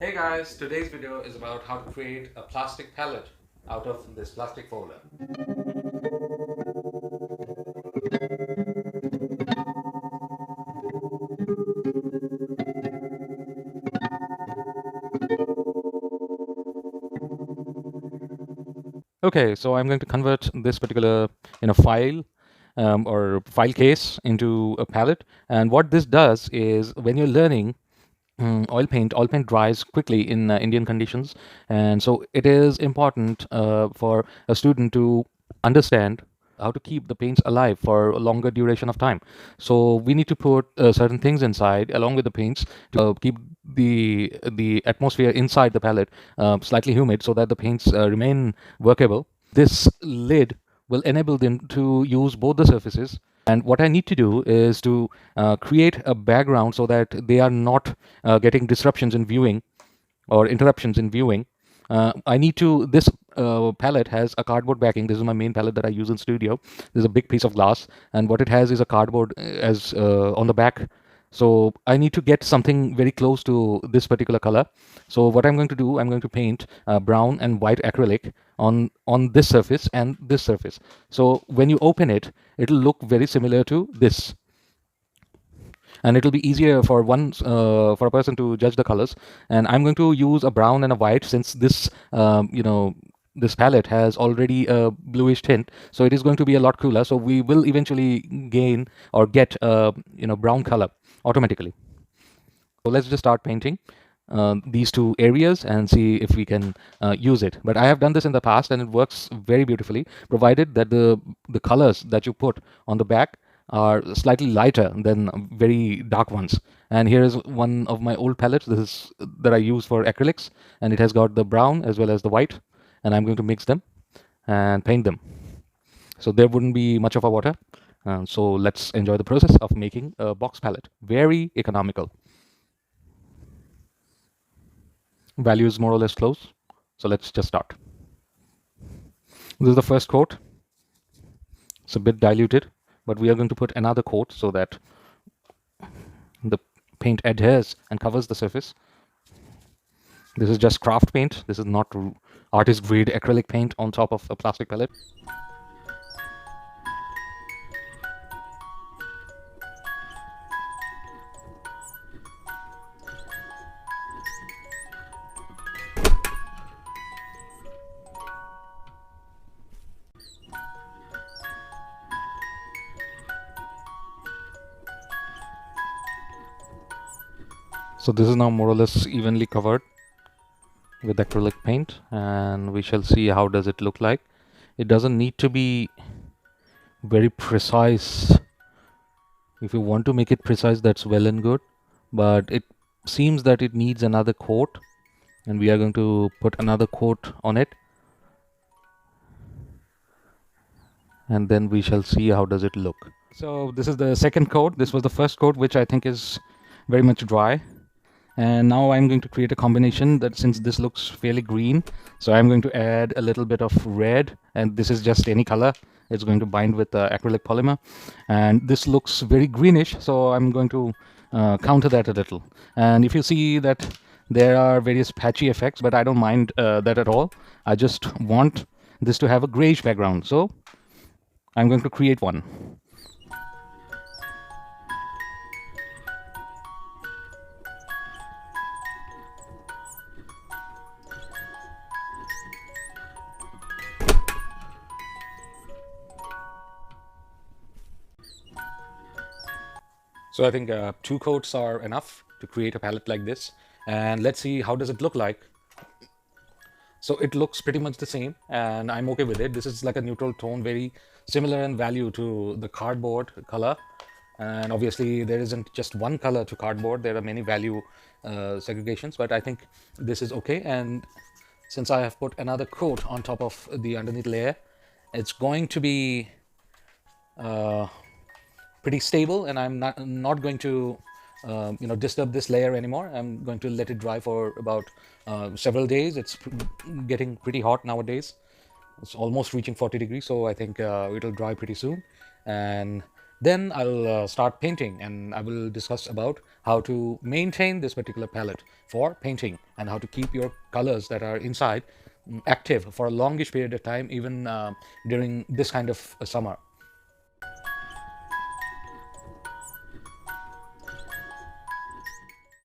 Hey guys, today's video is about how to create a plastic palette out of this plastic folder. Okay, so I'm going to convert this particular file or file case into a palette. And what this does is when you're learning oil paint dries quickly in Indian conditions, and so it is important for a student to understand how to keep the paints alive for a longer duration of time. So we need to put certain things inside along with the paints to keep the atmosphere inside the palette slightly humid so that the paints remain workable. This lid will enable them to use both the surfaces. And what I need to do is to create a background so that they are not getting disruptions in viewing or interruptions in viewing. I need to, this palette has a cardboard backing. This is my main palette that I use in studio. There's a big piece of glass, and what it has is a cardboard as on the back. So I need to get something very close to this particular color. So what I'm going to do, I'm going to paint brown and white acrylic on this surface and this surface. So when you open it, it'll look very similar to this, and it'll be easier for for a person to judge the colors. And I'm going to use a brown and a white, since this this palette has already a bluish tint, so it is going to be a lot cooler, so we will eventually gain or get a brown color automatically. So let's just start painting these two areas and see if we can use it. But I have done this in the past and it works very beautifully, provided that the colors that you put on the back are slightly lighter than very dark ones. And here is one of my old palettes. This is that I use for acrylics, and it has got the brown as well as the white, and I'm going to mix them and paint them. So there wouldn't be much of a water. So let's enjoy the process of making a box palette. Very economical. Value is more or less close. So let's just start. This is the first coat. It's a bit diluted, but we are going to put another coat so that the paint adheres and covers the surface. This is just craft paint. This is not artist grade acrylic paint on top of a plastic palette. So this is now more or less evenly covered with acrylic paint, and we shall see how does it look like. It doesn't need to be very precise. If you want to make it precise, that's well and good, but it seems that it needs another coat, and we are going to put another coat on it, and then we shall see how does it look. So this is the second coat. This was the first coat, which I think is very much dry. And now I'm going to create a combination that, since this looks fairly green, so I'm going to add a little bit of red, and this is just any color. It's going to bind with acrylic polymer, and this looks very greenish, so I'm going to counter that a little. And if you see that there are various patchy effects, but I don't mind that at all. I just want this to have a grayish background, so I'm going to create one. So I think 2 coats are enough to create a palette like this. And let's see how does it look like. So it looks pretty much the same, and I'm okay with it. This is like a neutral tone, very similar in value to the cardboard color. And obviously there isn't just one color to cardboard. There are many value segregations, but I think this is okay. And since I have put another coat on top of the underneath layer, it's going to be pretty stable, and I'm not going to disturb this layer anymore. I'm going to let it dry for about several days. It's getting pretty hot nowadays. It's almost reaching 40 degrees, so I think it'll dry pretty soon. And Then I'll start painting, and I will discuss about how to maintain this particular palette for painting and how to keep your colors that are inside active for a longish period of time, even during this kind of summer.